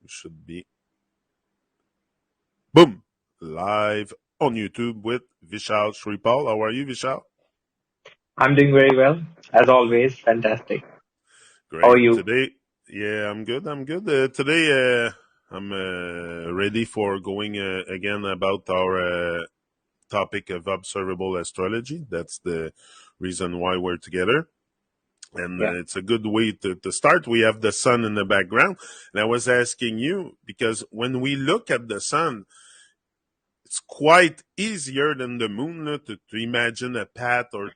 Should be. Boom! Live on YouTube with Vishal SriPaul. How are you, Vishal? I'm doing very well, as always. Fantastic. How are Great. you? Today, yeah, I'm good. Today, I'm ready for going again about our topic of observable astrology. That's the reason why we're together. And Yeah. it's a good way to start. We have the sun in the background. And I was asking you, because when we look at the sun, it's quite easier than the moon to imagine a path or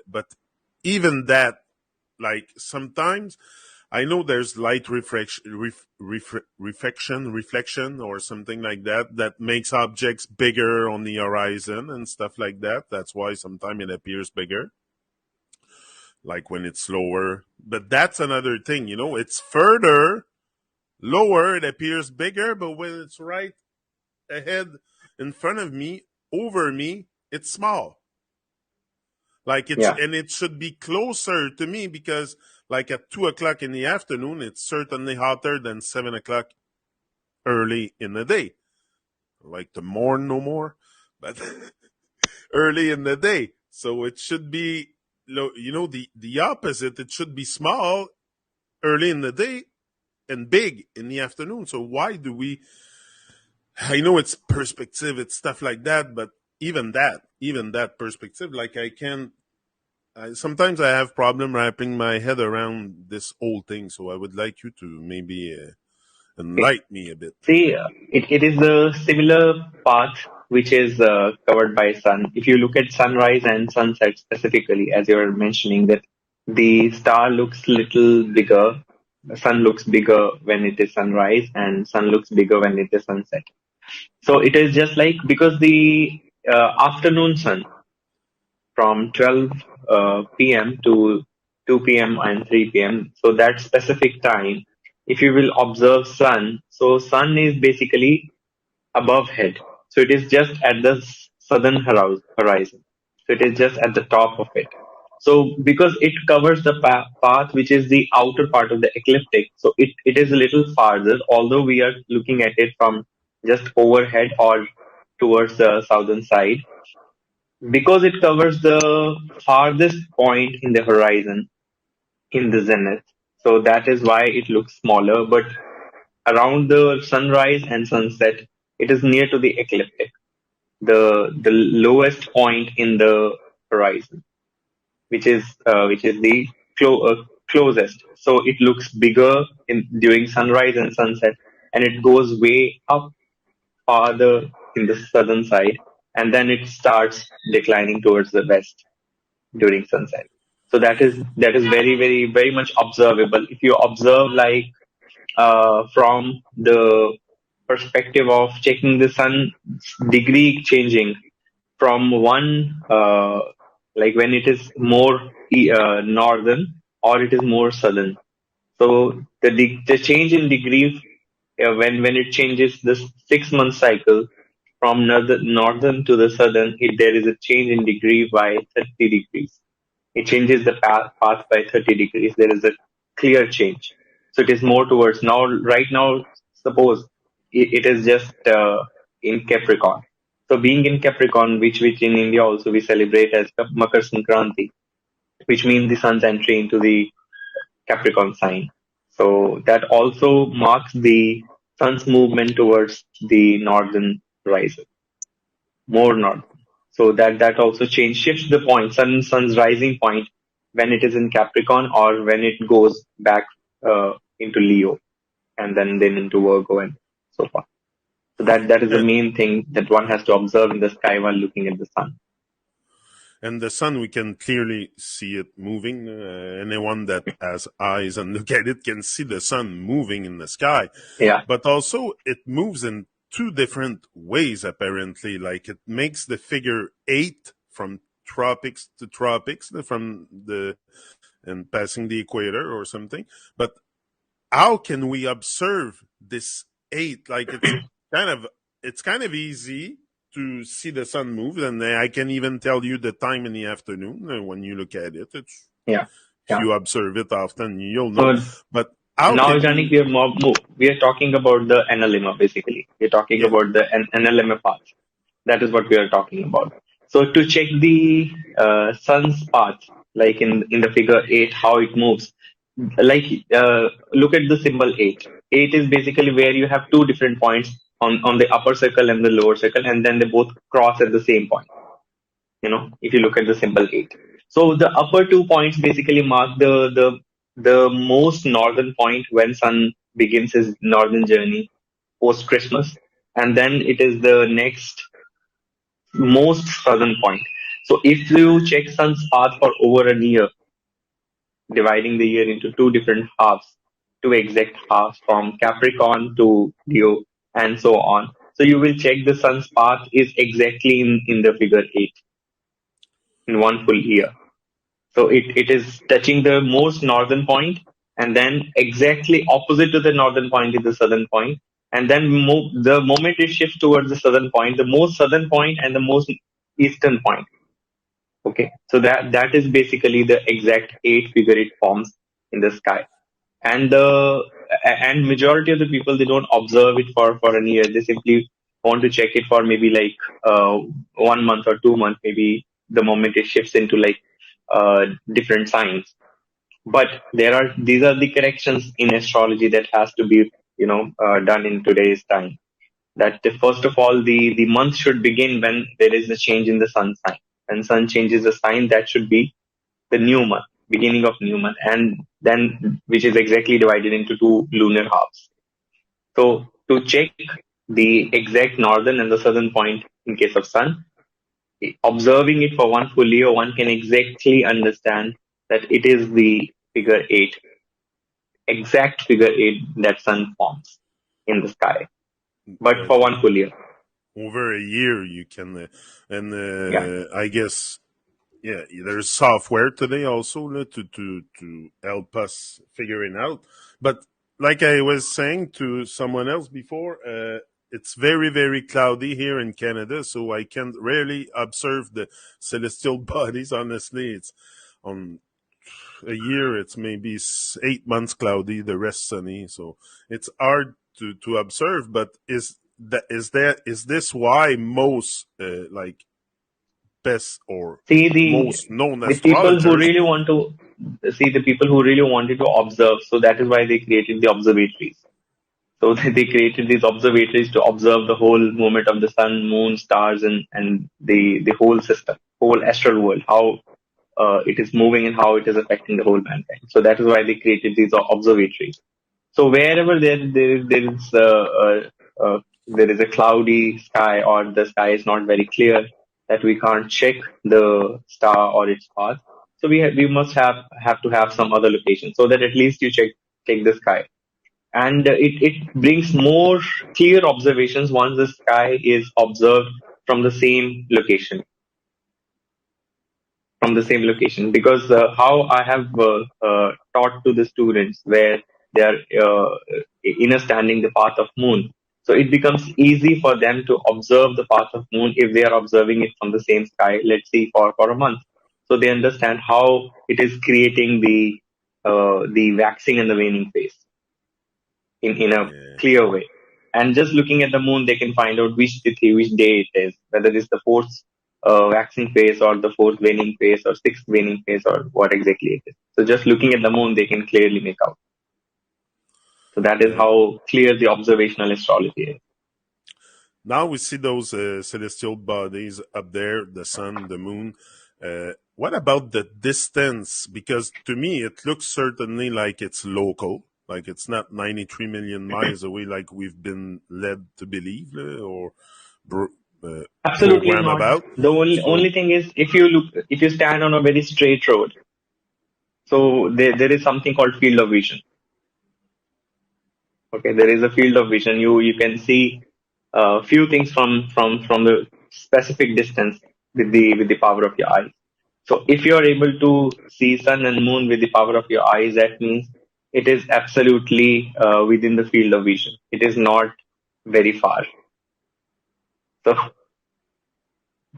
but even that, like sometimes I know there's light reflection or something like that makes objects bigger on the horizon and stuff like that. That's why sometimes it appears bigger, like when it's lower. But that's another thing, it's further lower, it appears bigger, but when it's right ahead, in front of me, over me, it's small. Like Yeah. and it should be closer to me because, like at 2 o'clock in the afternoon, it's certainly hotter than 7 o'clock early in the day. Like the morn no more, but early in the day. So it should be, the opposite. It should be small early in the day and big in the afternoon. So why do we? I know it's perspective, it's stuff like that, but even that perspective, like sometimes I have problem wrapping my head around this whole thing. So I would like you to maybe Okay. enlighten me a bit. See, it is a similar path which is covered by sun. If you look at sunrise and sunset specifically, as you're mentioning, that the star looks little bigger, the sun looks bigger when it is sunrise, and sun looks bigger when it is sunset. So it is just like because the afternoon sun from 12 p.m. to 2 p.m. and 3 p.m. So that specific time, if you will observe sun, so sun is basically above head. So it is just at the southern horizon. So it is just at the top of it. So because it covers the path which is the outer part of the ecliptic, so it is a little farther, although we are looking at it from just overhead or towards the southern side, because it covers the farthest point in the horizon in the zenith. So that is why it looks smaller, but around the sunrise and sunset, it is near to the ecliptic, the lowest point in the horizon, which is the closest. So it looks bigger in during sunrise and sunset, and it goes way up farther in the southern side, and then it starts declining towards the west during sunset. So that is very very much observable. If you observe like from the perspective of checking the sun degree changing from one like when it is more northern or it is more southern. So the change in degree when it changes this 6 month cycle from northern to the southern, there is a change in degree by 30 degrees. It changes the path by 30 degrees. There is a clear change. So it is more towards now. Right now, suppose it is just in Capricorn. So being in Capricorn, which in India also we celebrate as Makar Sankranti, which means the sun's entry into the Capricorn sign. So that also marks the sun's movement towards the northern horizon, more north. So that also shifts the point, sun's rising point when it is in Capricorn or when it goes back into Leo and then into Virgo and so forth. So that is the And, main thing that one has to observe in the sky while looking at the sun. and the sun, we can clearly see it moving. Anyone that has eyes and look at it can see the sun moving in the sky. Yeah, But also, it moves in two different ways, apparently. Like it makes the figure 8 from tropics to tropics, from the and passing the equator or something. But how can we observe this 8? Like kind of it's kind of easy to see the sun move, and I can even tell you the time in the afternoon when you look at it. It's yeah, If yeah. you observe it often, you'll know. So But How Now, can Janik, you? we are talking about the NLMA basically. We're talking Yeah. about the NLMA path. That is what we are talking about. So to check the sun's path, like in the figure 8, how it moves, like look at the symbol 8. 8 is basically where you have two different points on the upper circle and the lower circle, and then they both cross at the same point. If you look at the symbol 8. So the upper 2 points basically mark the most northern point when sun begins his northern journey post Christmas, and then it is the next most southern point. So if you check sun's path for over a year, dividing the year into two different halves, two exact halves from Capricorn to Leo and so on. So you will check the sun's path is exactly in the figure 8 in one full year. So it is touching the most northern point, and then exactly opposite to the northern point is the southern point. And then the moment it shifts towards the southern point, the most southern point and the most eastern point. Okay, so that is basically the exact 8 figure it forms in the sky. And and majority of the people, they don't observe it for a year. They simply want to check it for maybe like 1 month or 2 months, maybe the moment it shifts into like different signs. But these are the corrections in astrology that has to be done in today's time. That first of all, the month should begin when there is a change in the sun sign. When sun changes the sign, that should be the new month, beginning of new month, and then which is exactly divided into two lunar halves. So to check the exact northern and the southern point in case of sun, observing it for one full year, one can exactly understand that it is the figure 8, exact figure 8 that sun forms in the sky, but uh, for one full year. over a year you can, and Yeah. I guess, yeah, there's software today also to help us figuring out. But like I was saying to someone else before, it's very very cloudy here in Canada, so I can rarely observe the celestial bodies. Honestly, it's on a year. It's maybe 8 months cloudy, the rest sunny. So it's hard to observe. But is this why most like best or See most known the people who astrologers? really want to see the people who really wanted to observe. So that is why they created the observatories. So they created these observatories to observe the whole movement of the sun, moon, stars, and the whole system, whole astral world, how it is moving and how it is affecting the whole mankind. So that is why they created these observatories. So wherever there is a cloudy sky or the sky is not very clear, that we can't check the star or its path. So we must have to have some other location so that at least you check the sky, and it brings more clear observations once the sky is observed from the same location because how I have taught to the students where they are understanding the path of moon, so it becomes easy for them to observe the path of moon if they are observing it from the same sky, let's see, for a month. So they understand how it is creating the waxing and the waning phase in a Yeah, clear way. And just looking at the moon, they can find out which tithi, which day it is, whether it's the fourth waxing phase or the fourth waning phase or sixth waning phase or what exactly it is. So just looking at the moon, they can clearly make out. So that is yeah. how clear the observational astrology is. Now we see those celestial bodies up there, the sun, the moon. What about the distance? Because to me, it looks certainly like it's local, like it's not 93 million miles away, like we've been led to believe or bro- uh, Absolutely program not. about. The only So, thing is if you stand on a very straight road, so there is something called field of vision. Okay, there is a field of vision. You can see a few things from the specific distance with the power of your eyes. So if you are able to see sun and moon with the power of your eyes, that means it is absolutely within the field of vision. It is not very far.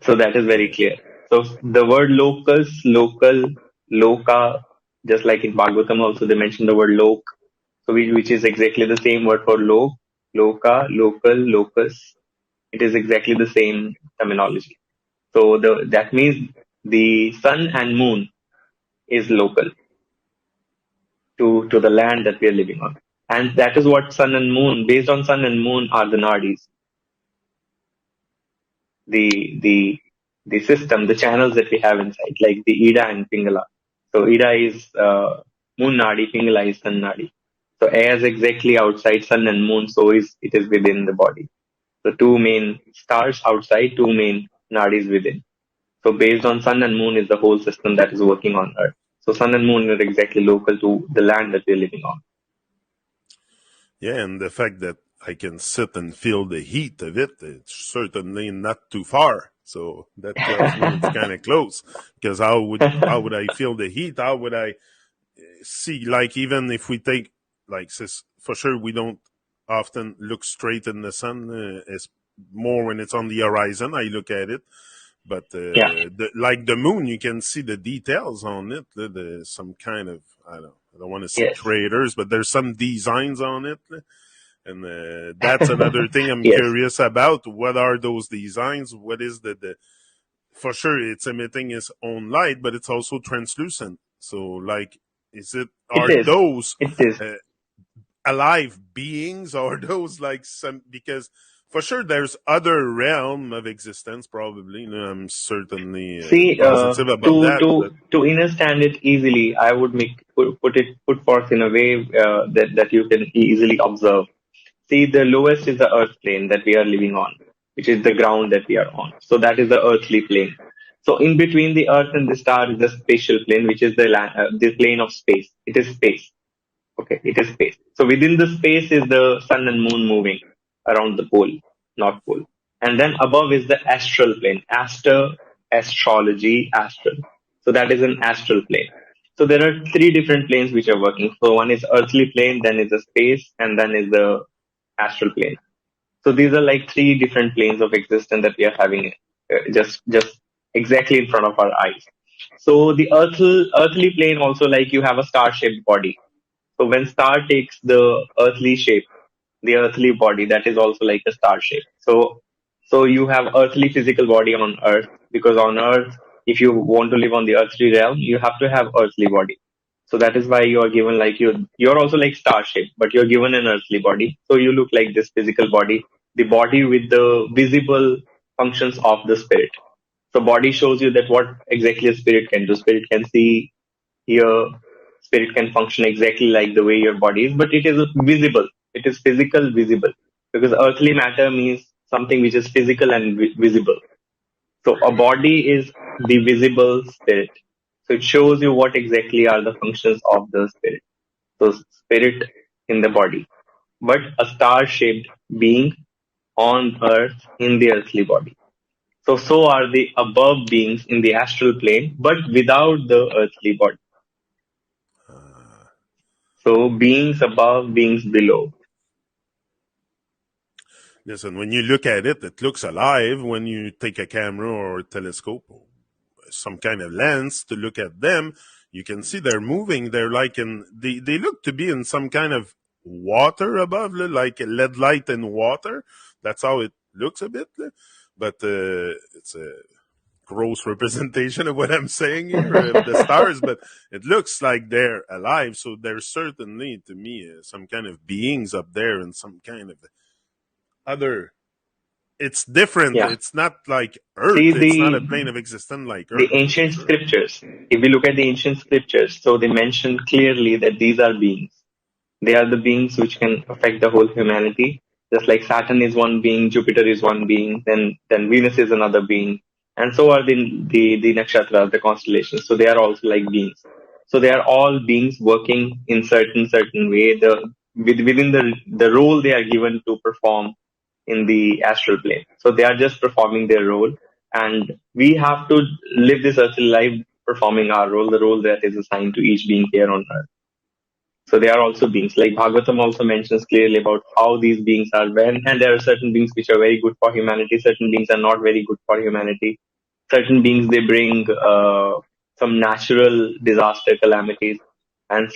So that is very yeah, clear. So the word locus, local, loka, just like in Bhagavatam also they mention the word lok. So which is exactly the same word for loca, local, locus. It is exactly the same terminology. So that means the sun and moon is local to the land that we are living on. And that is what sun and moon, based on sun and moon, are the nadis, the the the system, the channels that we have inside, like the Ida and Pingala. So Ida is moon nadi, Pingala is sun nadi. So as exactly outside sun and moon, so is it is within the body. So two main stars outside, two main nadis within. So based on sun and moon is the whole system that is working on Earth. So sun and moon are exactly local to the land that we're living on. Yeah, and the fact that I can sit and feel the heat of it, it's certainly not too far. So that tells me it's kind of close. Because how would I feel the heat? How would I see? Like, even if we take, like, for sure we don't often look straight in the sun. It's more when it's on the horizon. I look at it. But Yeah. like the moon, you can see the details on it. There's some kind of, I don't want to say Yes. craters, but there's some designs on it. And that's another thing I'm Yes. curious about. What are those designs? What is the for sure it's emitting its own light, but it's also translucent. So, like, It are is. those It is. alive beings, or those like some, because for sure there's other realm of existence, probably. I'm certainly See, positive about that, but to understand it easily, I would put forth in a way that you can easily observe. See, the lowest is the earth plane that we are living on, which is the ground that we are on. So that is the earthly plane. So in between the earth and the star is the spatial plane, which is the plane of space. It is space. Okay, it is space. So within the space is the sun and moon moving around the pole, North Pole. And then above is the astral plane, astrology, astral. So that is an astral plane. So there are three different planes which are working. So one is earthly plane, then is the space, and then is the astral plane. So these are like three different planes of existence that we are having just exactly in front of our eyes. So the earthly plane also, like, you have a star shaped body. So when star takes the earthly shape, the earthly body, that is also like a star shape. So you have earthly physical body on Earth, because on Earth, if you want to live on the earthly realm, you have to have earthly body. So that is why you are given, like, you're also like star shaped, but you're given an earthly body. So you look like this physical body, the body with the visible functions of the spirit. So body shows you that what exactly a spirit can do. Spirit can see, your spirit can function exactly like the way your body is, but it is visible. It is physical, visible. Because earthly matter means something which is physical and visible. So a body is the visible spirit. So it shows you what exactly are the functions of the spirit. So spirit in the body, but a star-shaped being on earth in the earthly body. So are the above beings in the astral plane, but without the earthly body. So beings above, beings below. listen, when you look at it, it looks alive. When you take a camera or a telescope or some kind of lens to look at them, you can see they're moving. They're like they look to be in some kind of water above, like a lead light in water. That's how it looks a bit. But it's a gross representation of what I'm saying here of the stars, but it looks like they're alive. So there's certainly, to me, some kind of beings up there and some kind of other. It's different. Yeah. It's not like See Earth. It's not a plane of existence like the Earth, for ancient sure. scriptures. If we look at the ancient scriptures, so they mention clearly that these are beings. They are the beings which can affect the whole humanity. Just like Saturn is one being, Jupiter is one being, then Venus is another being, and so are the nakshatras, the constellations. So they are also like beings. So they are all beings working in certain way. Within the role they are given to perform in the astral plane. So they are just performing their role, and we have to live this earthly life performing our role, the role that is assigned to each being here on earth. So they are also beings. Like Bhagavatam also mentions clearly about how these beings are when, and there are certain beings which are very good for humanity, certain beings are not very good for humanity. Certain beings, they bring some natural disaster calamities. and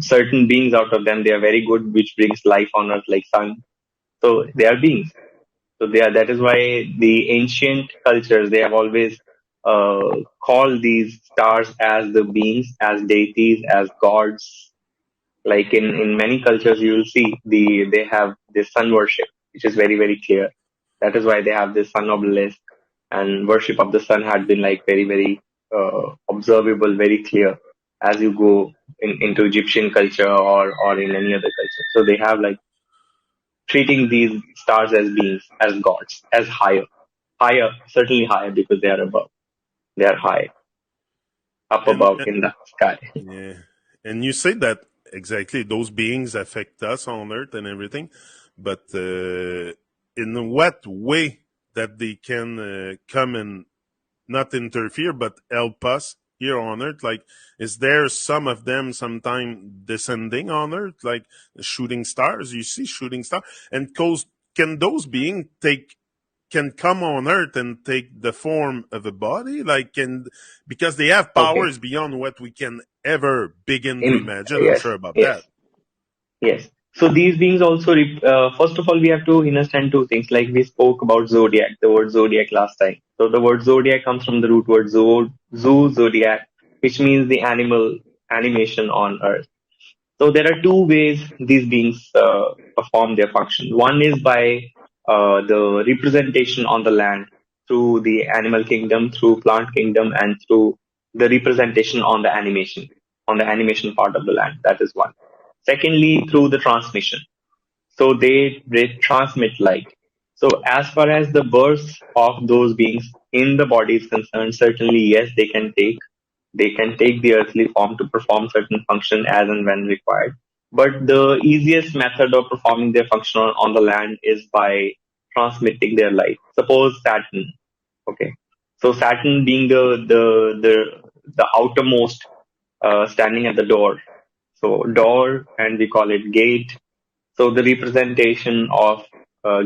certain beings out of them, they are very good, which brings life on earth, like sun. So they are beings. So they are, that is why the ancient cultures, they have always called these stars as the beings, as deities, as gods. Like in many cultures, you will see they have this sun worship, which is very, very clear. That is why they have this sun obelisk, and worship of the sun had been like very, very observable, very clear as you go into Egyptian culture or in any other culture. So they have like treating these stars as beings, as gods, as higher, certainly higher because they are above, they are high, up And above in the sky. yeah, and you say that exactly those beings affect us on Earth and everything, but in what way that they can come and not interfere but help us here on Earth? Like, is there some of them sometime descending on Earth, like shooting stars? You see shooting stars, and can those beings can come on Earth and take the form of a body, like can because they have Okay. powers beyond what we can ever begin to In, imagine. I'm yes, sure about yes, that. yes. So these beings also, first of all, we have to understand two things. Like we spoke about zodiac, the word zodiac last time. So the word zodiac comes from the root word zodiac, which means the animation on Earth. So there are two ways these beings perform their function. One is by the representation on the land through the animal kingdom, through plant kingdom, and through the representation on the animation part of the land. That is one. Secondly, through the transmission. So they transmit light. So as far as the birth of those beings in the body is concerned, certainly yes, they can take the earthly form to perform certain function as and when required. But the easiest method of performing their function on the land is by transmitting their light. Suppose Saturn. Okay. So Saturn being the outermost, standing at the door. So door, and we call it gate. So the representation of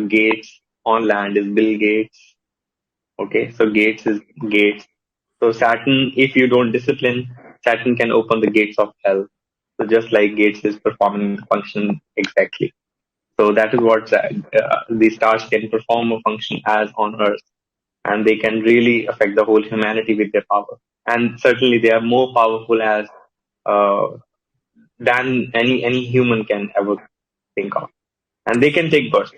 Gates on land is Bill Gates. Okay. So Gates is Gates. So Saturn, if you don't discipline, Saturn can open the gates of hell. So just like Gates is performing the function exactly. So that is what the stars can perform a function as on Earth, and they can really affect the whole humanity with their power. And certainly they are more powerful as uh, than any human can ever think of. And they can take birth.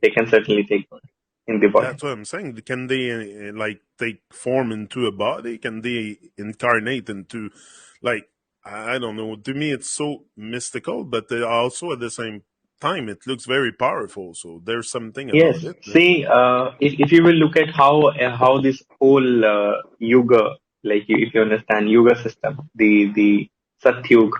They can certainly take birth in the body. That's what I'm saying. Can they like take form into a body? Can they incarnate into, like, I don't know. To me, it's so mystical, but also at the same time, it looks very powerful. So there's something Yes. about it. See, if you will look at how this whole yuga, like if you understand yuga system, the Satyug,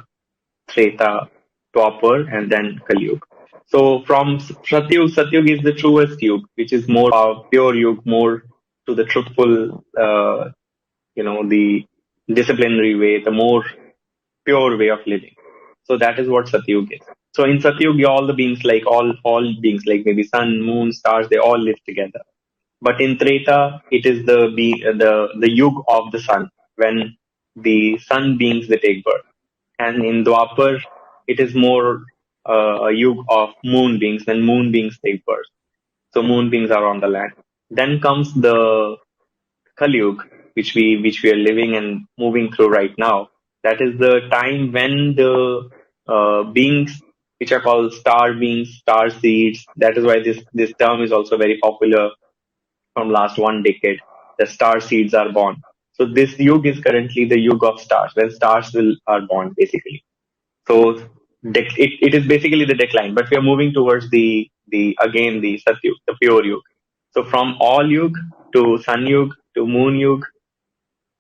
Treta, Dwapar, and then Kalyug. So from Satyug is the truest yug, which is more pure yug, more to the truthful, the disciplinary way, the more pure way of living. So that is what Satyug is. So in Satyug, all the beings, like all beings, like maybe sun, moon, stars, they all live together. But in Treta, it is the yug of the sun, when the sun beings they take birth. And in Dwapar, it is more a yug of moon beings, when moon beings take birth. So moon beings are on the land. Then comes the Kalyug, which we are living and moving through right now. That is the time when the beings, which are called star beings, star seeds. That is why this term is also very popular from last one decade. The star seeds are born. So this yug is currently the yug of stars, when stars will are born basically. So it is basically the decline, but we are moving towards the again the Satyug, the pure yug. So from all yug to sun yug to moon yug,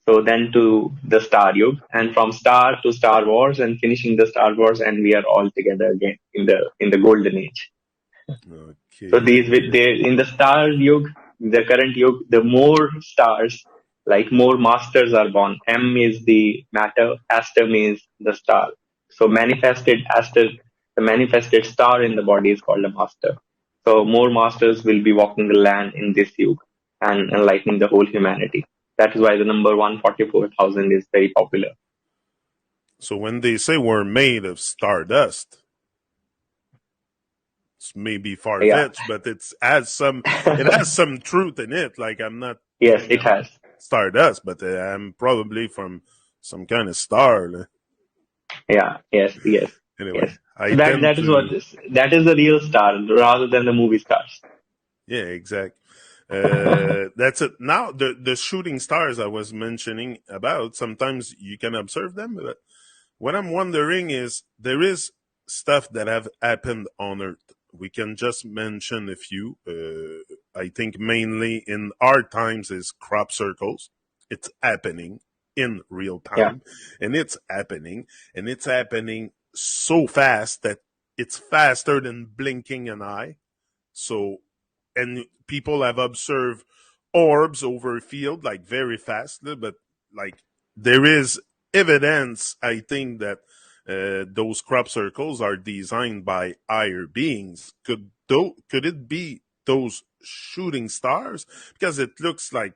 so then to the Star Yug, and from Star to Star Wars, and finishing the Star Wars, and we are all together again in the golden age. So Okay. these with the in the Star Yug, the current Yug, the more stars, like more masters are born. M is the matter, Astem is the star. So manifested Aster, the manifested star in the body is called a master. So more masters will be walking the land in this Yug and enlightening the whole humanity. That is why the number 144,000 is very popular. So when they say we're made of stardust, it's maybe far Yeah. fetched, but it has some truth in it. Like I'm not Yes, saying it I'm has. stardust, but I'm probably from some kind of star. Yeah. Yes. Yes. Anyway, Yes. I So that tend that is what to is that is the real star rather than the movie stars. yeah, exact. That's it. Now the shooting stars I was mentioning about. Sometimes you can observe them, but what I'm wondering is there is stuff that have happened on Earth. We can just mention a few. I think mainly in our times is crop circles. It's happening in real Yeah. time, and it's happening so fast that it's faster than blinking an eye. So, and people have observed orbs over a field like very fast, but like there is evidence, I think, that those crop circles are designed by higher beings. Could it be those shooting stars? Because it looks like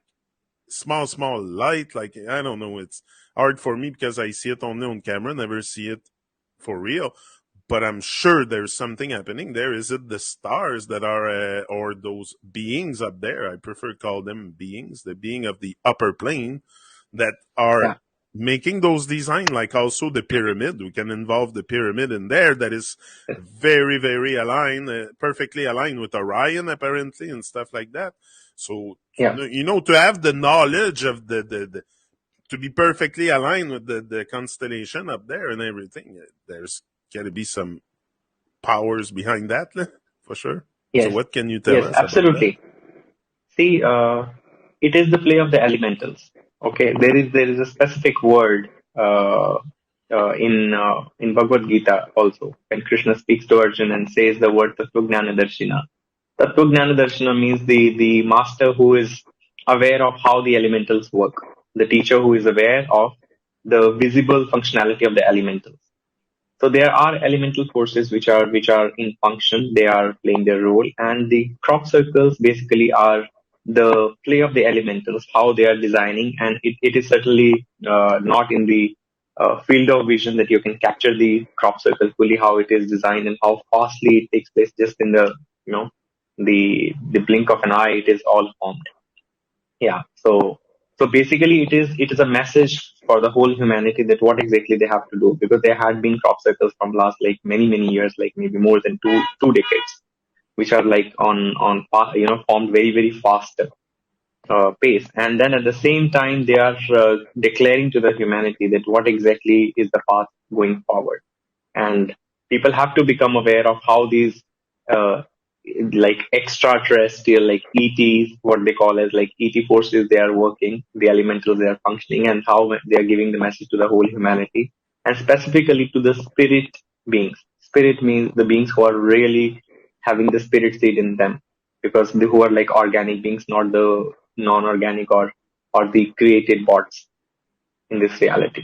small light. Like I don't know. It's hard for me because I see it only on camera, never see it for real, but I'm sure there's something happening there. Is it the stars that are, or those beings up there? I prefer to call them beings, the being of the upper plane that are Yeah. making those design. Like also the pyramid, we can involve the pyramid in there. That is very aligned, perfectly aligned with Orion apparently and stuff like that. So Yeah. to have the knowledge of the to be perfectly aligned with the constellation up there and everything, there's got to be some powers behind that, for sure. So, Yes. what can you tell Yes. us about that? Absolutely. See, it is the play of the elementals. Okay, there is a specific word in Bhagavad Gita also when Krishna speaks to Arjuna and says the word Tattvagnana Darshina. Tattvagnana Darshana means the master who is aware of how the elementals work, the teacher who is aware of the visible functionality of the elementals. So there are elemental forces which are in function. They are playing their role, and the crop circles basically are the play of the elementals, how they are designing, and it is certainly not in the field of vision that you can capture the crop circle fully, how it is designed and how fastly it takes place just in the you know the blink of an eye. It is all formed. Yeah. So basically it is a message for the whole humanity that what exactly they have to do, because there had been crop circles from last like many years, like maybe more than two decades, which are like on formed very fast pace, and then at the same time they are declaring to the humanity that what exactly is the path going forward. And people have to become aware of how these uh, like extraterrestrial, like ETs, what they call as like ET forces, they are working, the elementals they are functioning, and how they are giving the message to the whole humanity, and specifically to the spirit beings. Spirit means the beings who are really having the spirit seed in them, because who are like organic beings, not the non-organic or the created bots in this reality.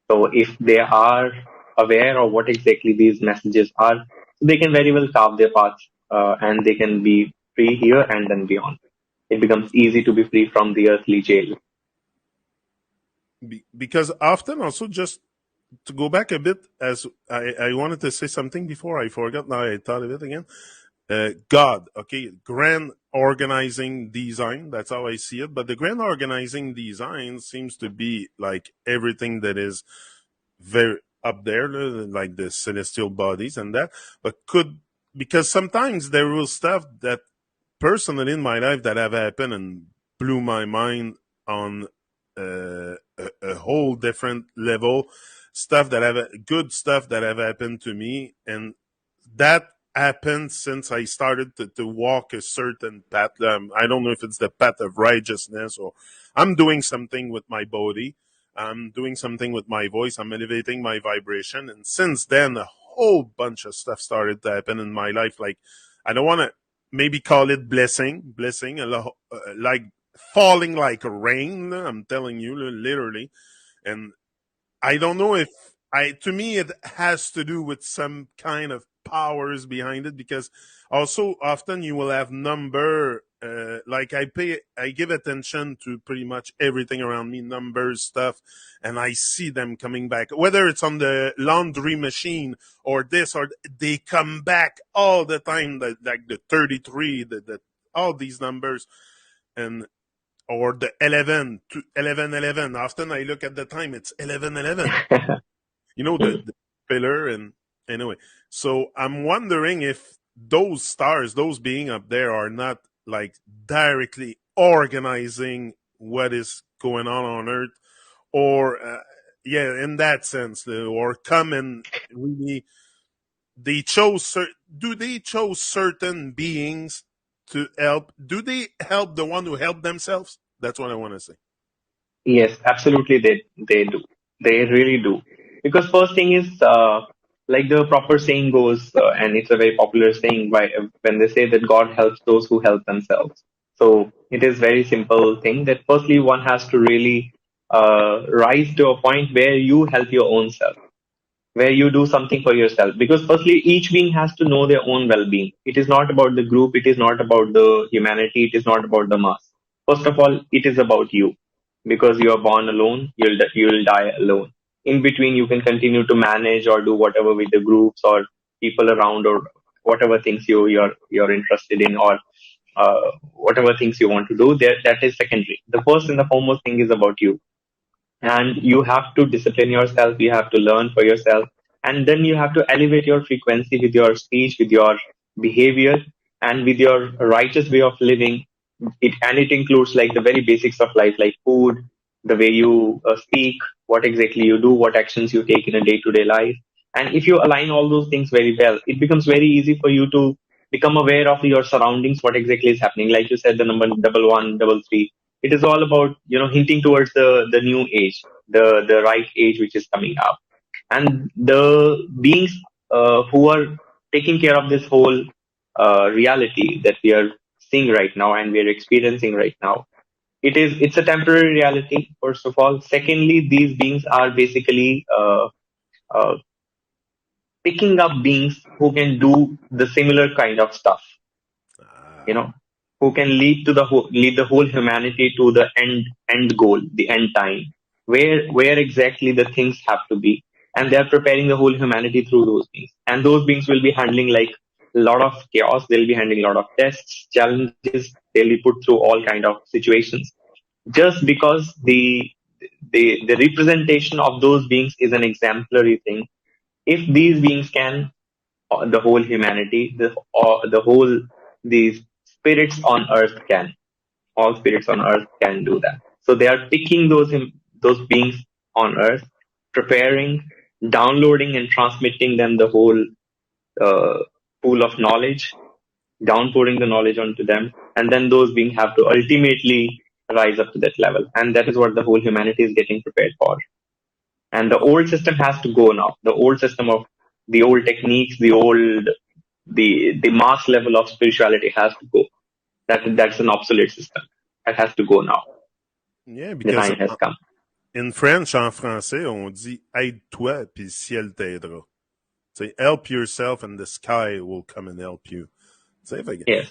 So if they are aware of what exactly these messages are, they can very well carve their paths, and they can be free here and then beyond. It becomes easy to be free from the earthly jail. Because often, also, just to go back a bit, as I wanted to say something before I forgot. Now I thought of it again. God, okay, grand organizing design. That's how I see it. But the grand organizing design seems to be like everything that is very up there, like the celestial bodies and that. But because sometimes there was stuff that personally in my life that have happened and blew my mind on a whole different level. Stuff that have good stuff that have happened to me, and that happened since I started to walk a certain path. I don't know if it's the path of righteousness or I'm doing something with my body. I'm doing something with my voice. I'm elevating my vibration. And since then, a whole bunch of stuff started to happen in my life. Like, I don't want to maybe call it blessing, like falling like rain. I'm telling you, literally. And I don't know if to me, it has to do with some kind of powers behind it, because also often you will have number like I give attention to pretty much everything around me, numbers, stuff, and I see them coming back. Whether it's on the laundry machine or this, or they come back all the time. Like the 33, all these numbers, and or the 11, 11, 11. Often I look at the time; it's 11, 11. You know the pillar, and anyway. So I'm wondering if those stars, those being up there, are not like directly organizing what is going on Earth, or yeah, in that sense, or come and really they chose. Do they chose certain beings to help? Do they help the one who help themselves? That's what I want to say. Yes, absolutely. They do. They really do. Because first thing is, like the proper saying goes, and it's a very popular saying by when they say that God helps those who help themselves. So it is very simple thing that firstly one has to really rise to a point where you help your own self, where you do something for yourself. Because firstly, each being has to know their own well-being. It is not about the group. It is not about the humanity. It is not about the mass. First of all, it is about you. Because you are born alone, you'll die alone. In between, you can continue to manage or do whatever with the groups or people around or whatever things you're interested in or whatever things you want to do. There, that is secondary. The first and the foremost thing is about you, and you have to discipline yourself, you have to learn for yourself, and then you have to elevate your frequency with your speech, with your behavior, and with your righteous way of living. It includes like the very basics of life, like food, the way you speak, what exactly you do, what actions you take in a day to day life. And if you align all those things very well, it becomes very easy for you to become aware of your surroundings, what exactly is happening. Like you said, the number double one, double three, it is all about, hinting towards the new age, the right age which is coming up. And the beings who are taking care of this whole reality that we are seeing right now and we are experiencing right now, it's a temporary reality, first of all. Secondly, these beings are basically uh, picking up beings who can do the similar kind of stuff, you know, who can lead the whole humanity to the end goal, the end time, where exactly the things have to be, and they are preparing the whole humanity through those beings. And those beings will be handling like a lot of chaos. They'll be handling a lot of tests, challenges. They'll be put through all kind of situations, just because the representation of those beings is an exemplary thing. If these beings can, the whole humanity, the whole, these spirits on earth can, all spirits on earth can do that. So they are picking those beings on earth, preparing, downloading and transmitting them the whole uh, pool of knowledge, downpouring the knowledge onto them, and then those beings have to ultimately rise up to that level. And that is what the whole humanity is getting prepared for. And the old system has to go now. The old system of the old techniques, the mass level of spirituality has to go. That's an obsolete system. That has to go now. Yeah, The because time has come. in French, en français, on dit aide-toi puis le ciel t'aidera. Say, help yourself and the sky will come and help you. Say, Yes.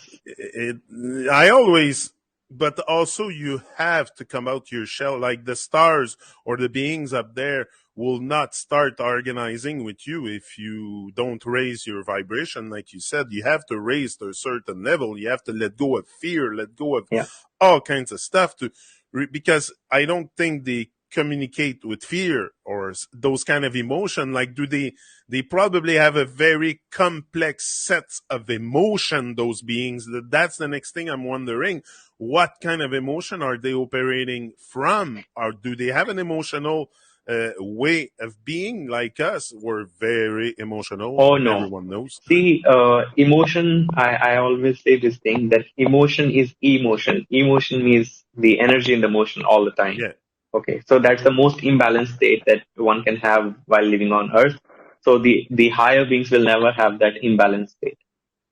I always, but also you have to come out your shell. Like the stars or the beings up there will not start organizing with you if you don't raise your vibration. Like you said, you have to raise to a certain level. You have to let go of fear, let go of Yeah. all kinds of stuff because I don't think they communicate with fear or those kind of emotion. Like, do they probably have a very complex sets of emotion, those beings. That's the next thing I'm wondering. What kind of emotion are they operating from? Or do they have an emotional way of being like us? We're very emotional. Oh no. Everyone knows. See, emotion, I always say this thing that emotion is emotion. Emotion means the energy in the motion all the time. Yeah. Okay. So that's the most imbalanced state that one can have while living on earth. So the higher beings will never have that imbalanced state.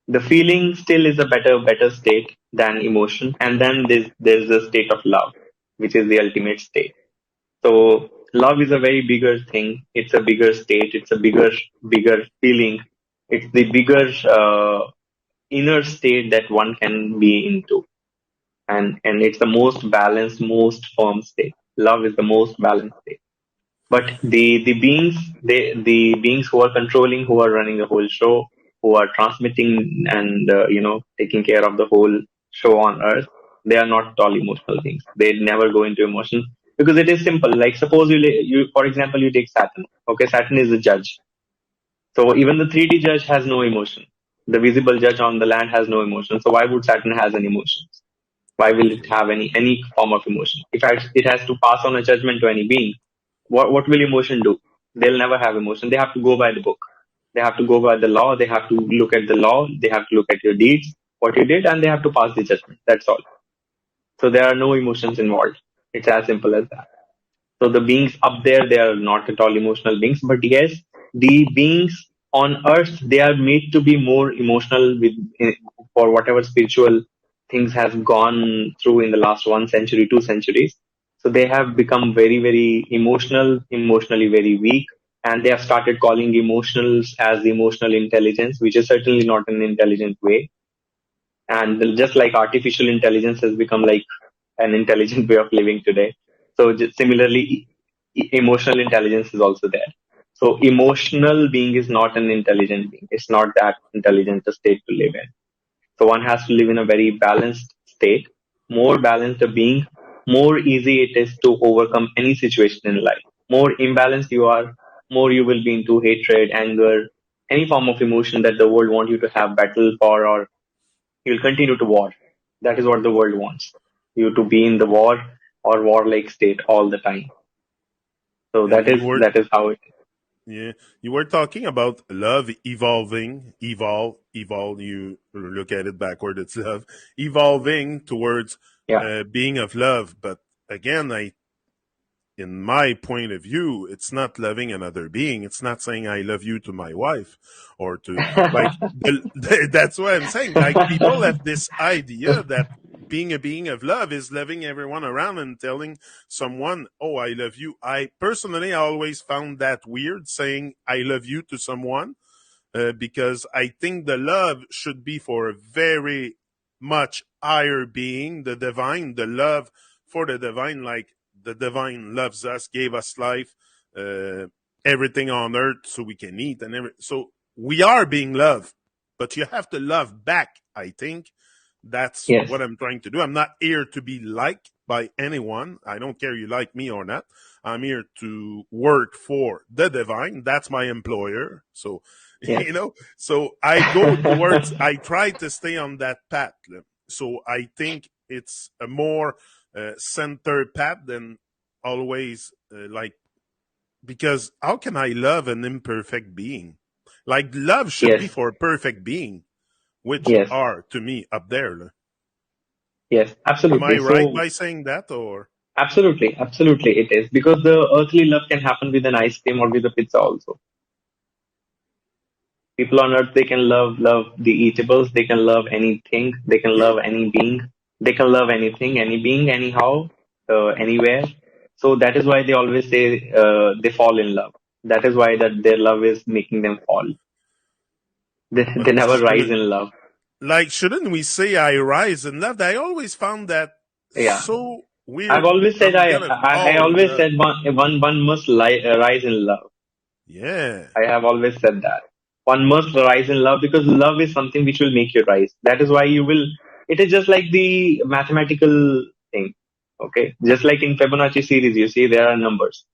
The feeling still is a better state than emotion. And then there's the state of love, which is the ultimate state. So love is a very bigger thing. It's a bigger state. It's a bigger feeling. It's the bigger inner state that one can be into. and it's the most balanced, most firm state. Love is the most balanced state. But the beings, the beings who are controlling, who are running the whole show, who are transmitting and taking care of the whole show on Earth, they are not at all emotional beings. They never go into emotions because it is simple. Like suppose you for example you take Saturn. Okay, Saturn is the judge. So even the 3D judge has no emotion. The visible judge on the land has no emotion. So why would Saturn has any emotions? Why will it Okay. have any form of emotion? If it has to pass on a judgment to any being, what will emotion do? They'll never have emotion. They have to go by the book. They have to go by the law. They have to look at the law. They have to look at your deeds, what you did, and they have to pass the judgment. That's all. So there are no emotions involved. It's as simple as that. So the beings up there, they are not at all emotional beings. But yes, the beings on earth, they are made to be more emotional with for whatever spiritual things has gone through in the last 1 century, 2 centuries. So they have become very, very emotional, emotionally very weak. And they have started calling emotionals as emotional intelligence, which is certainly not an intelligent way. And just like artificial intelligence has become like an intelligent way of living today. So similarly, emotional intelligence is also there. So emotional being is not an intelligent being. It's not that intelligent a state to live in. So one has to live in a very balanced state. More balanced a being, more easy it is to overcome any situation in life. More imbalanced you are, more you will be into hatred, anger, any form of emotion that the world want you to have battle for, or you'll continue to war. That is what the world wants. You to be in the war or warlike state all the time. So And you were, that is how it yeah, you were talking about love evolving, evolve. You look at it backward, it's love evolving towards yeah. being of love. But again, in my point of view, it's not loving another being. It's not saying I love you to my wife or to like. That's what I'm saying. Like people have this idea that being a being of love is loving everyone around and telling someone, "Oh, I love you." I personally, I always found that weird saying "I love you" to someone because I think the love should be for a very much higher being, the divine, the love for the divine, like the divine loves us, gave us life, uh, everything on earth so we can eat and so we are being loved, but you have to love back. I think that's Yes. what I'm trying to do. I'm not here to be liked by anyone. I don't care you like me or not. I'm here to work for the divine. That's my employer. So Yes. so I go towards, I try to stay on that path. So I think it's a more center path than always like, because how can I love an imperfect being? Like love should be Yes. for a perfect being, which Yes. are to me up there. Yes. Am I Absolutely. right So by saying that, or absolutely, absolutely it is because the earthly love can happen with an ice cream or with a pizza also. People on earth, they can love the eatables, they can love anything, they can yeah? love any being, they can love anything, any being, anyhow, anywhere. So that is why they always say they fall in love. That is why that their love is making them fall. They But never rise in love. shouldn't we say I rise in love? I always found that Yeah, so I've weird. always said I'm gonna I fall in always love. said one must rise in love. Yeah, I have always said that. One must rise in love because love is something which will make you rise. That is why you will. It is just like the mathematical thing. Okay. Just like in Fibonacci series, you see there are numbers.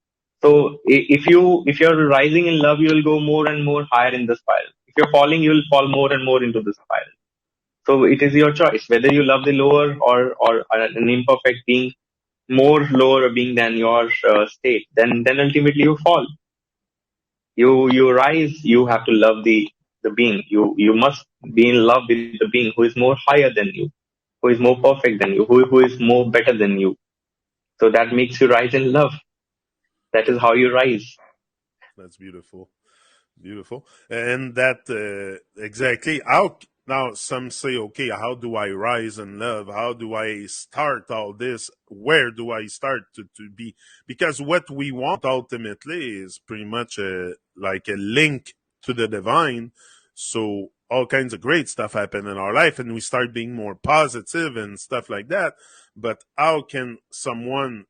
So if you're rising in love, you will go more and more higher in the spiral. If you're falling, you will fall more and more into the spiral. So it is your choice whether you love the lower or an imperfect being, more lower being than your state. Then ultimately you fall. You rise. You have to love the being. You must be in love with the being who is more higher than you, who is more perfect than you, who is more better than you. So that makes you rise in love. That is how you rise. that's beautiful. Beautiful. And that exactly how now some say, okay, how do I rise in love? How do I start all this? Where do I start to be? Because what we want ultimately is pretty much like a link to the divine. So all kinds of great stuff happen in our life and we start being more positive and stuff like that. But how can someone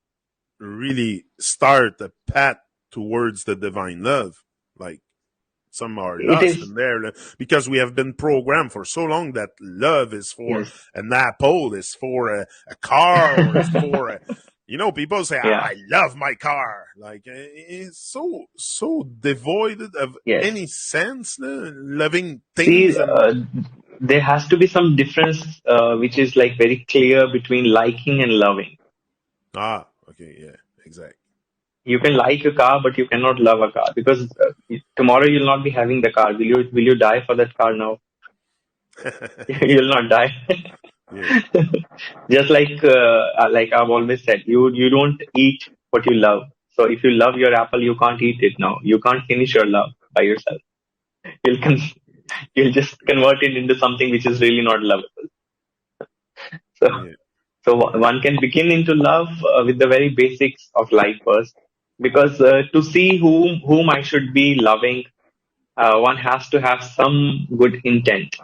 really start a path towards the divine love? Like, some are It lost is, in there because we have been programmed for so long that love is for yes. an apple, is for a car, or is for a, people say, Yeah, I love my car. Like, it's so devoid of yes. any sense, loving See, things. And there has to be some difference, which is like very clear between liking and loving. okay, yeah, exactly. You can like a car, but you cannot love a car because tomorrow you'll not be having the car. Will you die for that car now? You'll not die. Yeah, Just like I've always said, you don't eat what you love. So if you love your apple, you can't eat it now. You can't finish your love by yourself. You'll con- you'll just convert it into something which is really not lovable. So yeah, one can begin into love with the very basics of life first, because to see whom I should be loving, one has to have some good intent.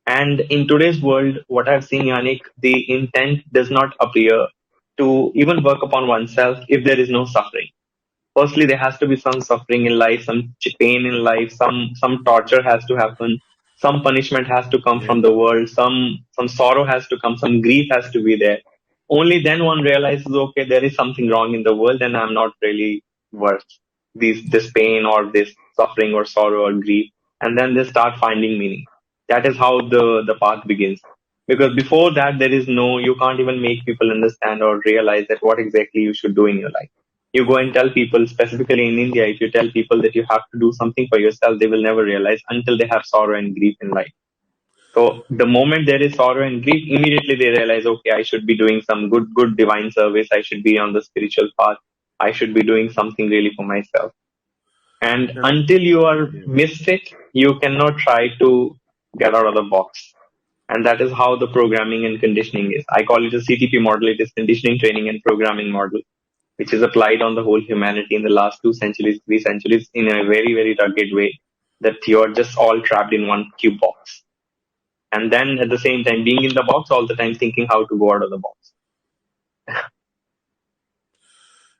And in today's world, what I've seen, Yannick, the intent does not appear to even work upon oneself if there is no suffering. Firstly, there has to be some suffering in life, some pain in life, some torture has to happen, some punishment has to come yeah, from the world, some sorrow has to come, some grief has to be there. Only then one realizes, okay, there is something wrong in the world, and I'm not really worth this pain or this suffering or sorrow or grief. And then they start finding meaning. That is how the path begins. Because before that, there is no, you can't even make people understand or realize that what exactly you should do in your life. You go and tell people, specifically in India, if you tell people that you have to do something for yourself, they will never realize until they have sorrow and grief in life. So the moment there is sorrow and grief, immediately they realize, okay, I should be doing some good divine service. I should be on the spiritual path. I should be doing something really for myself. And and until you are yeah. misfit, you cannot try to get out of the box. And that is how the programming and conditioning is. I call it a CTP model. It is conditioning, training, and programming model, which is applied on the whole humanity in the last 2 centuries, 3 centuries, in a very, very rugged way, that you're just all trapped in one cube box. And then at the same time, being in the box all the time, thinking how to go out of the box.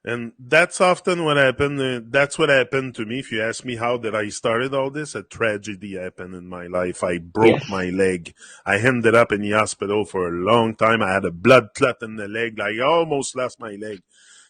And that's often what happened. That's what happened to me. If you ask me how did I started all this, a tragedy happened in my life. I broke Yes. my leg. I ended up in the hospital for a long time. I had a blood clot in the leg. Like, I almost lost my leg.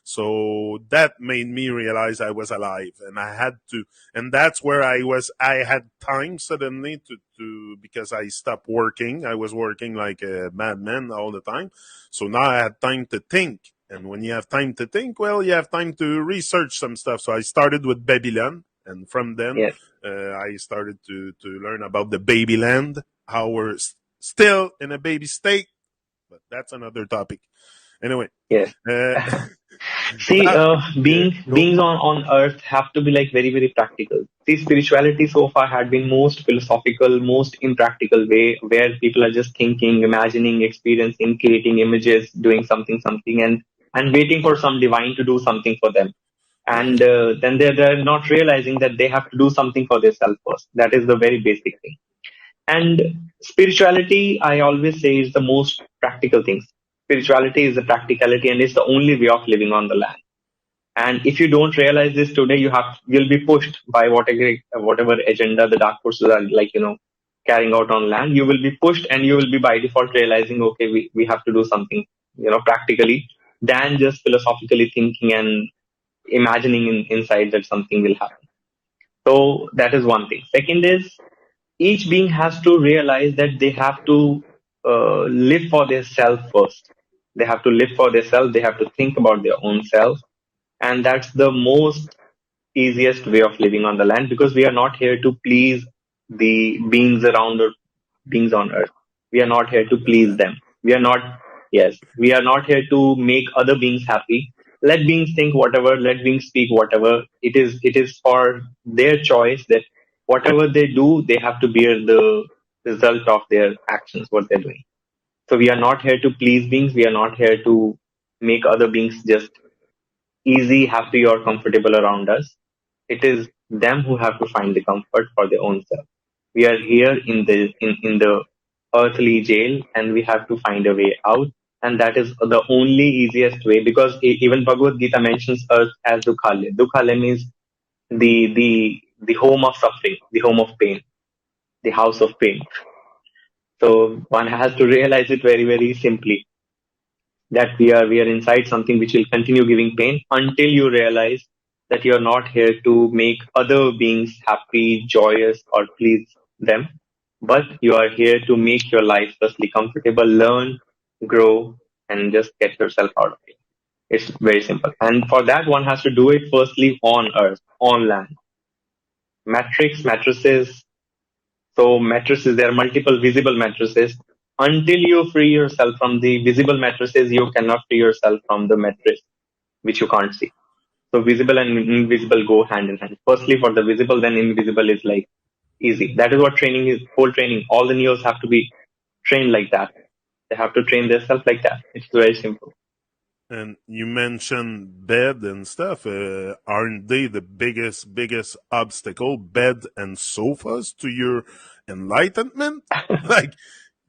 So that made me realize I was alive, and I had to. And that's where I had time suddenly to because I stopped working. I was working like a madman all the time. So now I had time to think. And when you have time to think, well, you have time to research some stuff. So I started with Babylon, and from then Yes. I started to learn about the baby land, how we're still in a baby state, but that's another topic. Anyway, Yes. uh, See, that, yeah, go. beings on earth have to be like very, very practical. See, spirituality so far had been most philosophical, most impractical way, where people are just thinking, imagining, experiencing, creating images, doing something, and waiting for some divine to do something for them. Yeah, And then they're not realizing that they have to do something for themselves first. That is the very basic thing. And spirituality, I always say, is the most practical thing. Spirituality is the practicality, and it's the only way of living on the land. And if you don't realize this today, you'll be pushed by whatever agenda the dark forces are, carrying out on land. You will be pushed, and you will be by default realizing, okay, we have to do something, practically, than just philosophically thinking and imagining inside that something will happen. So that is one thing. Second is, each being has to realize that they have to live for their self first. They have to live for their self. They have to think about their own self. And that's the most easiest way of living on the land, because we are not here to please the beings around or beings on earth. We are not here to love please that. them. We are not, yes, we are not here to make other beings happy. Let beings think whatever, let beings speak whatever. It is for their choice that whatever they do, they have to bear the result of their actions, what they're doing. So we are not here to please beings. We are not here to make other beings just easy, happy, or comfortable around us. It is them who have to find the comfort for their own self. We are here in the earthly jail, and we have to find a way out. And that is the only easiest way, because even Bhagavad Gita mentions earth as Dukhalaya. Dukhalaya means the home of suffering, the home of pain, the house of pain. So one has to realize it very, very simply, that we are inside something which will continue giving pain until you realize that you are not here to make other beings happy, joyous, or please them, but you are here to make your life firstly comfortable, learn, grow, and just get yourself out of it. It's very simple. And for that, one has to do it firstly on earth, on land. Mattresses. So mattresses, there are multiple visible mattresses. Until you free yourself from the visible mattresses, you cannot free yourself from the mattress, which you can't see. So visible and invisible go hand in hand. Firstly, for the visible, then invisible is like easy. That is what training is. Whole training. All the neos have to be trained like that. They have to train themselves like that. It's very simple. And you mentioned bed and stuff. Aren't they the biggest obstacle, bed and sofas, to your enlightenment? Like,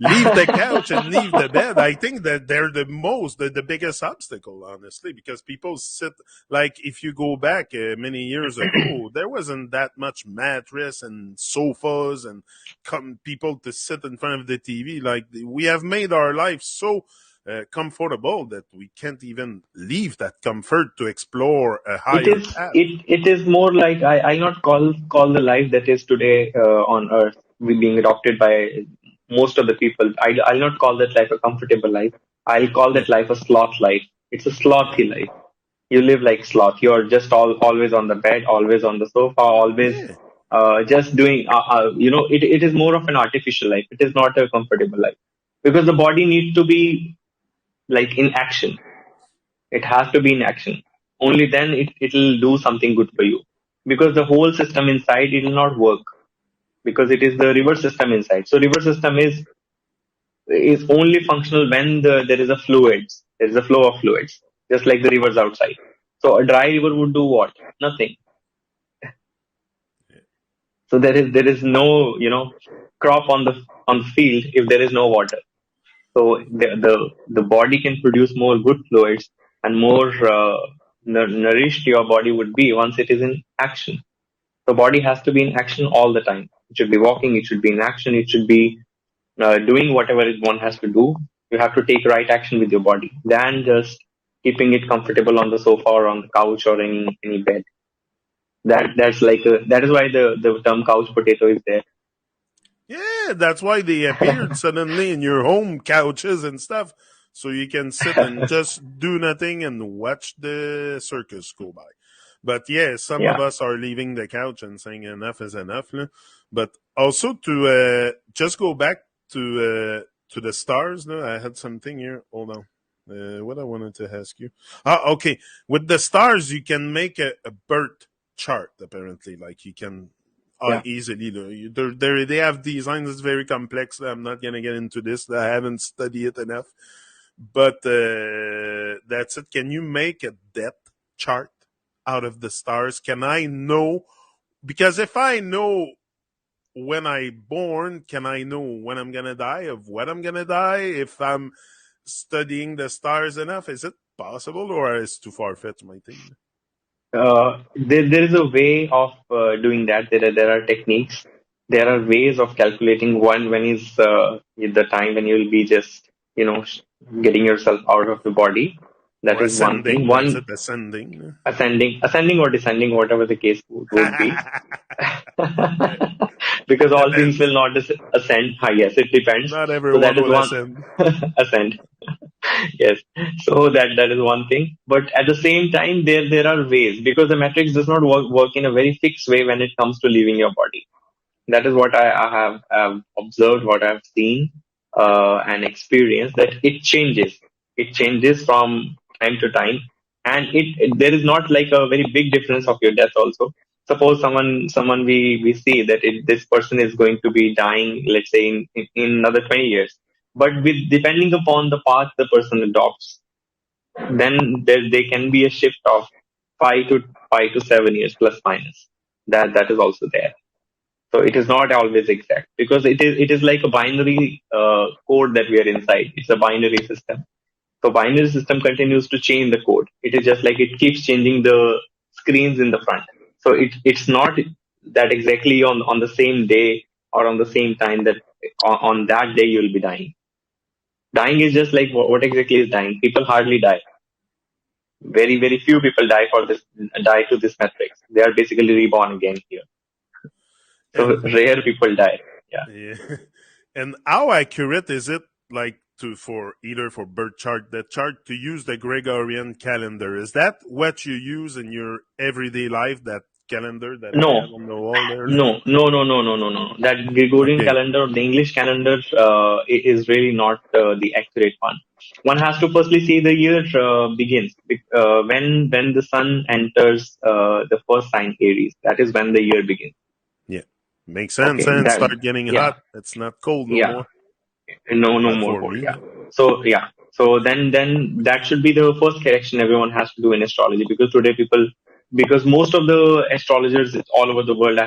leave the couch and leave the bed. I think that they're the biggest obstacle, honestly, because people sit, like, if you go back many years ago, there wasn't that much mattress and sofas and people to sit in front of the TV. Like, we have made our life so comfortable that we can't even leave that comfort to explore a It higher is path. it is more like I not call the life that is today on earth being adopted by most of the people. I'll not call that life a comfortable life. I'll call Yeah. that life a sloth life. It's a slothy life. You live like sloth. You're just always on the bed, always on the sofa, always Yeah. just doing. It is more of an artificial life. It is not a comfortable life, because the body needs to be like in action. It has to be in action. Only then it'll do something good for you. Because the whole system inside, it will not work. Because it is the river system inside. So river system is only functional when there is a fluids. There is a flow of fluids. Just like the rivers outside. So a dry river would do what? Nothing. So there is no, crop on the field if there is no water. So the body can produce more good fluids, and more nourished your body would be once it is in action. The body has to be in action all the time. It should be walking. It should be in action. It should be doing whatever one has to do. You have to take right action with your body than just keeping it comfortable on the sofa or on the couch or any bed. That is why the term couch potato is there. Yeah, that's why they appeared suddenly in your home couches and stuff. So you can sit and just do nothing and watch the circus go by. But yeah, some of Yeah, us are leaving the couch and saying enough is enough. No? But also to just go back to the stars. No, I had something here. Hold on. What I wanted to ask you. Okay. With the stars, you can make a birth chart. Apparently, like you can yeah. easily. They have designs that's very complex. I'm not gonna get into this. I haven't studied it enough. But that's it. Can you make a depth chart out of the stars? Can I know? Because if I know when I born, can I know when I'm gonna die? Of what I'm gonna die? If I'm studying the stars enough, is it possible, or is it too far fetched? My thing. There is a way of doing that. There are techniques. There are ways of calculating when is the time when you will be just getting yourself out of the body. That Or is one thing. ascending. That's it. One Ascending. ascending or descending, whatever the case would be. Because all things Depends. will not ascend. Yes, it depends. Not So everyone that is will one ascend. ascend. Yes. So that is one thing. But at the same time, there are ways, because the matrix does not work in a very fixed way when it comes to leaving your body. That is what I have observed, what I've seen and experienced, that it changes. It changes from time to time, and there is not like a very big difference of your death. Also, suppose someone we see that this person is going to be dying, let's say in another 20 years, but with depending upon the path the person adopts, then there can be a shift of 5 to 7 years plus minus. That is also there. So it is not always exact because it is like a binary code that we are inside. It's a binary system. So binary system continues to change the code. It is just like it keeps changing the screens in the front. So it's not that exactly on the same day or on the same time that on that day you'll be dying. Dying is just like what exactly is dying? People hardly die. Very few people die to this metrics. They are basically reborn again here. So And rare people die. Yeah. yeah. And how accurate is it, like, to for either for birth chart, that chart, to use the Gregorian calendar? Is that what you use in your everyday life? That calendar that I have No, on the wall there? no. That Gregorian Okay. calendar, the English calendar, is really not the accurate one. One has to firstly see the year begins. When the sun enters the first sign Aries. That is when the year begins. Yeah. Makes sense. Okay, And that start getting yeah, hot. It's not cold no yeah. more. No Not more for cold. me. Yeah. So yeah. So then that should be the first correction everyone has to do in astrology because today because most of the astrologers all over the world,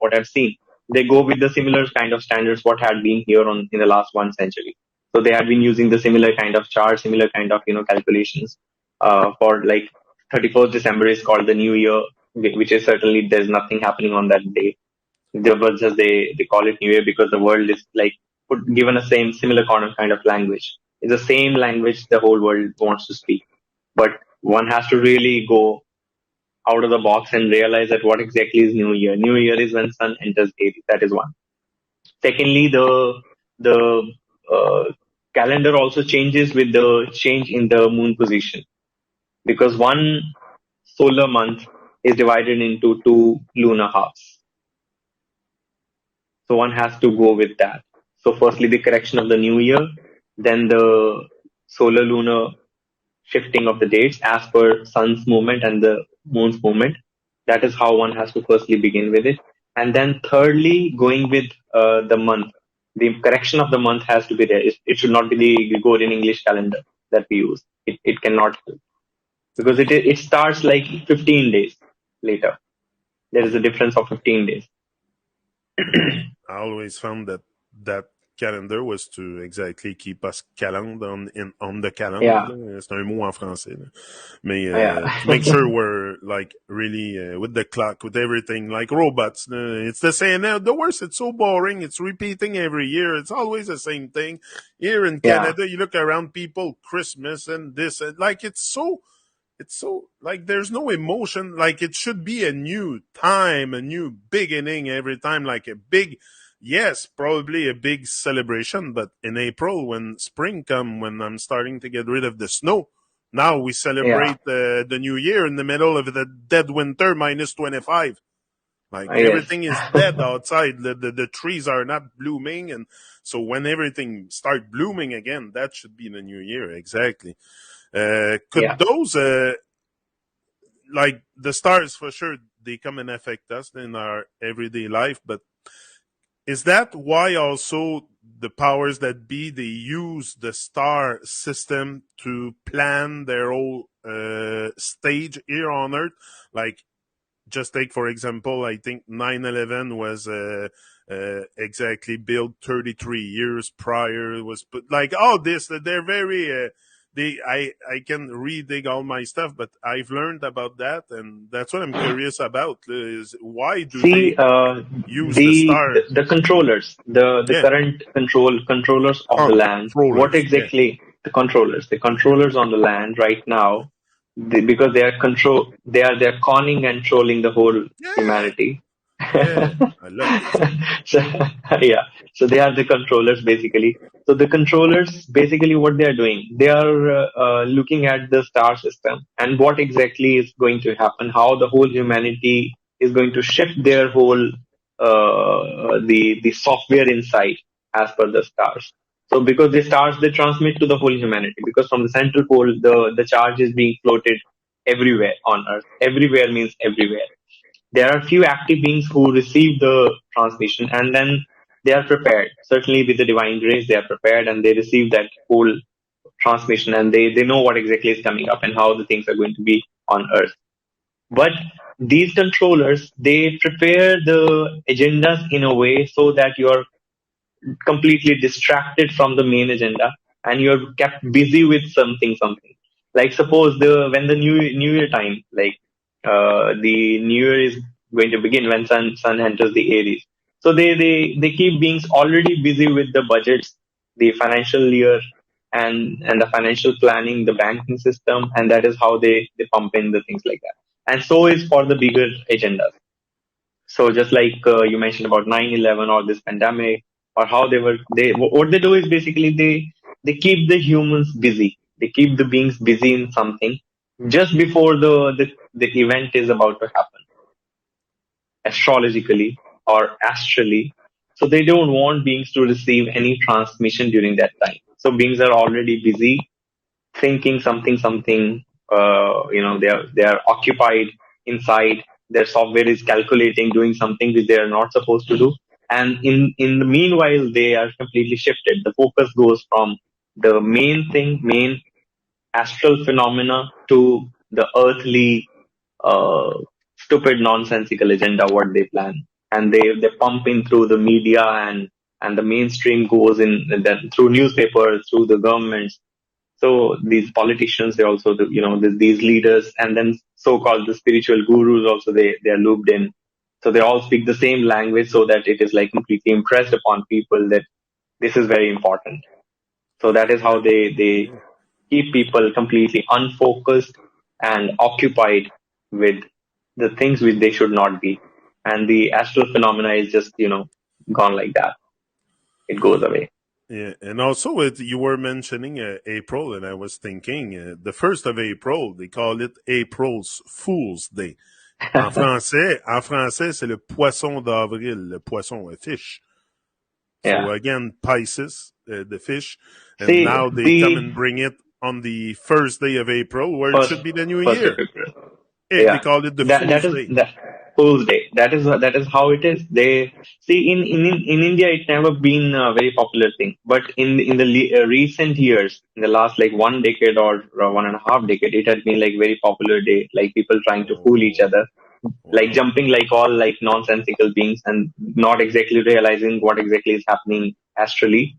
what I've seen, they go with the similar kind of standards what had been here in the last 1 century. So they had been using the similar kind of chart, similar kind of calculations. For like 31st December is called the New Year, which is certainly there's nothing happening on that day. There was just they call it New Year because the world is like given a similar kind of language. It's the same language the whole world wants to speak, but one has to really go out of the box and realize that what exactly is New Year. New Year is when Sun enters Aries. That is one. Secondly, the calendar also changes with the change in the moon position because one solar month is divided into two lunar halves. So one has to go with that. So firstly, the correction of the new year, then the solar lunar shifting of the dates as per sun's movement and the moon's movement. That is how one has to firstly begin with it. And then thirdly, going with the month. The correction of the month has to be there. It should not be the Gregorian English calendar that we use. It cannot because it starts like 15 days later. There is a difference of 15 days. Yeah. I always found that calendar was to exactly keep us calandre on the Yeah, calendre. C'est un mot en français. Là. Mais yeah, to make sure we're like really with the clock, with everything, like robots. It's the same. The worst, it's so boring. It's repeating every year. It's always the same thing. Here in yeah. Canada, you look around people, Christmas and this, and like it's so like there's no emotion. Like it should be a new time, a new beginning every time, like a big, yes, probably a big celebration. But in April, when spring come, when I'm starting to get rid of the snow, now we Yeah. celebrate the new year in the middle of the dead winter, -25. Like Yes. everything is dead outside. The trees are not blooming, and so when everything start blooming again, that should be the new year exactly. Yeah. Could those like the stars for sure, they come and affect us in our everyday life, but is that why also the powers that be, they use the star system to plan their whole stage here on earth? Like, just take for example, I think 9/11 was exactly built 33 years prior. It was, but like all this, they're very I can redig all my stuff, but I've learned about that, and that's what I'm curious about, is why do See, they use the the stars? controllers, the Yeah. current controllers of Oh, the the land. What controllers. Yeah. exactly the controllers on the land right now? Because they are conning and trolling the whole Yeah. humanity. Yeah. I love this. So, yeah, so they are the controllers basically. So the controllers basically what they are doing, they are looking at the star system and what exactly is going to happen, how the whole humanity is going to shift their whole the software inside as per the stars. So because the stars they transmit to the whole humanity because from the central pole the charge is being floated everywhere on Earth. Everywhere means everywhere. There are few active beings who receive the transmission and then they are prepared. Certainly with the divine grace, they are prepared and they receive that whole transmission and they know what exactly is coming up and how the things are going to be on earth. But these controllers, they prepare the agendas in a way so that you're completely distracted from the main agenda and you're kept busy with something. Like suppose when the new year time, like the new year is going to begin when sun enters the Aries. So they keep being already busy with the budgets, the financial year, and the financial planning, the banking system, and that is how they pump in the things like that. And so is for the bigger agendas. So just like you mentioned about 9/11 or this pandemic, or how what they do is basically they keep the humans busy. They keep the beings busy in something just before the event is about to happen, astrologically or astrally. So they don't want beings to receive any transmission during that time. So beings are already busy thinking something. They are occupied inside. Their software is calculating, doing something which they are not supposed to do. And in the meanwhile, they are completely shifted. The focus goes from the main astral phenomena to the earthly, uh, stupid, nonsensical agenda what they plan, and they pump in through the media, and the mainstream goes in then through newspapers, through the governments. So these politicians, they also, these leaders, and then so-called the spiritual gurus also, they are looped in. So they all speak the same language so that it is like completely impressed upon people that this is very important. So that is how they Yeah. keep people completely unfocused and occupied with the things which they should not be. And the astral phenomena is just, gone like that. It goes away. Yeah, and also you were mentioning April, and I was thinking the 1st of April, they call it April's Fool's Day. En français, c'est le poisson d'avril, le poisson, a fish. So Yeah. again, Pisces, the fish, and See, now they come the and bring it on the first day of April, where it first should be the new first of year. April. Hey, they Yeah, call it the that Fool's is Day. that Fool's Day. That is how it is. They see in India, it never been a very popular thing, but in the recent years, in the last like one decade or 1.5 decade, it has been like very popular day. Like people trying to fool each Oh, other, like wow. jumping like all like nonsensical beings and not exactly realizing what exactly is happening astrally.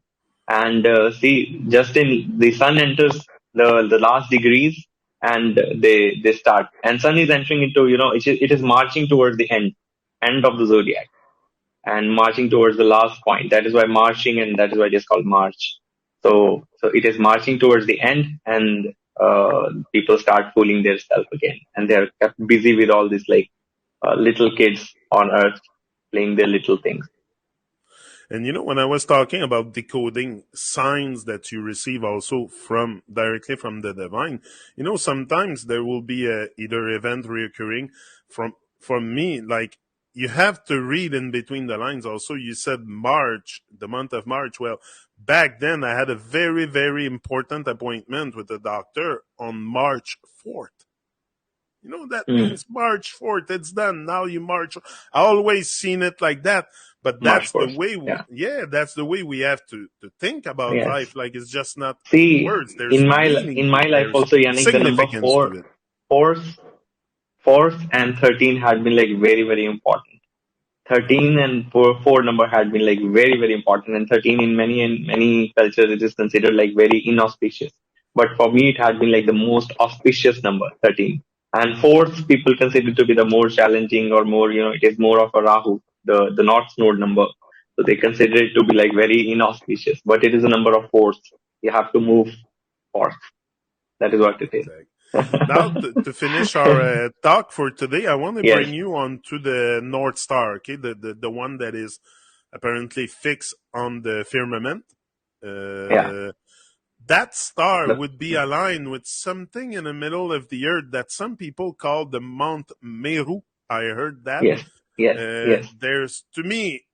And see, just in the sun enters the last degrees, and they start, and sun is entering into, it is marching towards the end of the zodiac, and marching towards the last point. That is why marching, and that is why it is called March. So it is marching towards the end, and people start fooling themselves again, and they are kept busy with all these like little kids on earth playing their little things. And when I was talking about decoding signs that you receive also from directly from the divine, sometimes there will be either event reoccurring from me, like you have to read in between the lines. Also, you said March, the month of March. Well, back then I had a very, very important appointment with the doctor on March 4th. That Mm, means March 4th, it's done. Now you march. I always seen it like that. But March that's the 1st. way, Yeah. that's the way we have to think about Yes. life. Like it's just not See, words. There's in meaning to my it. life There's also, Yannick, the number significance to it. fourth, fourth and 13 had been like very, very important. 13 and four number had been like very, very important, and 13 in many cultures it is considered like very inauspicious. But for me, it had been like the most auspicious number, 13. And fourth, people consider to be the more challenging, or more, it is more of a Rahu, the North Node number. So they consider it to be like very inauspicious, but it is a number of fourths. You have to move forth. That is what it is. Exactly. Now, to finish our talk for today, I want to Yes. bring you on to the North Star, okay? The one that is apparently fixed on the firmament. Yeah. Uh, that star The- would be aligned with something in the middle of the earth that some people call the Mount Meru. I heard that. yes. Yes. Yes. To me,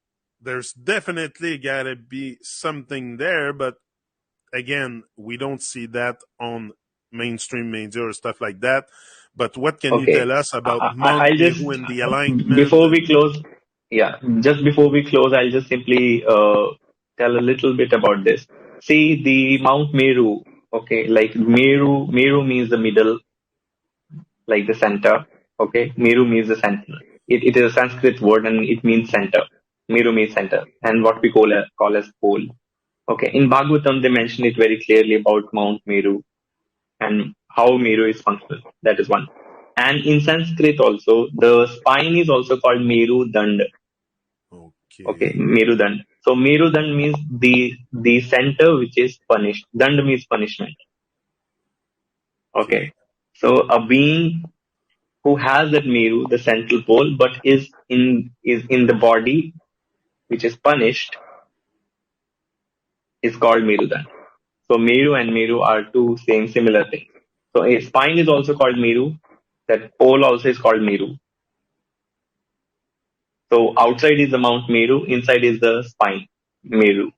there's definitely got to be something there, but again, we don't see that on mainstream media or stuff like that. But what can you tell Okay. us about Mount I'll just, Meru and the alignment? before we And close, yeah, just before we close, I'll just simply tell a little bit about this. See, the Mount Meru, okay, like Meru means the middle, like the center. Okay, Meru means the center. It is a Sanskrit word and it means center. Meru means center, and what we call as pole. Okay, in Bhagavatam they mention it very clearly about Mount Meru and how Meru is functional. That is one. And in Sanskrit also, the spine is also called Meru Dand. Okay, Okay. Meru Dand. So Meru Dand means the center which is punished. Dand means punishment. Okay. Okay, so a being who has that Meru, the central pole, but is in the body which is punished, is called Meru Dand. So Meru and Meru are two same similar things. So a spine is also called Meru. That pole also is called Meru. So outside is the Mount Meru, inside is the spine, Meru.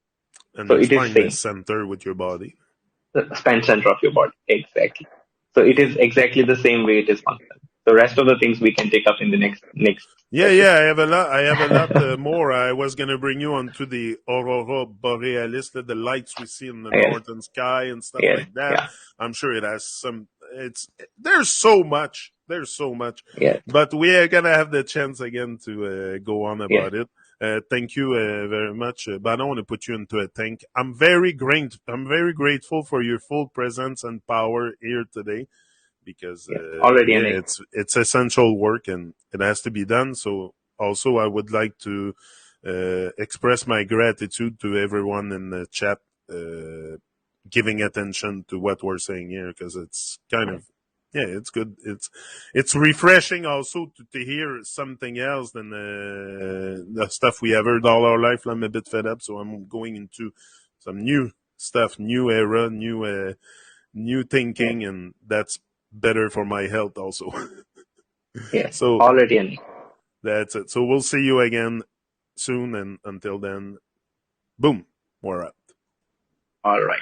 And So your it is spine is same, center with your body. the spine center of your body, exactly. So it is exactly the same way it is functional. The rest of the things we can take up in the next Yeah, session. yeah, I have a lot. I have a lot more. I was gonna bring you onto the aurora borealis, the lights we see in the Yes, northern sky and stuff yes, like that. yeah, I'm sure it has some. It's there's so much. There's so much, yes, but we are gonna have the chance again to go on yes, about it. Thank you very much, but I don't want to put you into a tank. I'm very great. I'm very grateful for your full presence and power here today because yes. Already, yeah, Nick. it's essential work and it has to be done. So also, I would like to express my gratitude to everyone in the chat giving attention to what we're saying here because it's kind Yes, of yeah, it's good. It's refreshing also to hear something else than the stuff we have heard all our life. I'm a bit fed up, so I'm going into some new stuff, new era, new yes, thinking, and that's better for my health also. yes. So Already, Nick. that's it. So we'll see you again soon, and until then, boom, we're out. All right.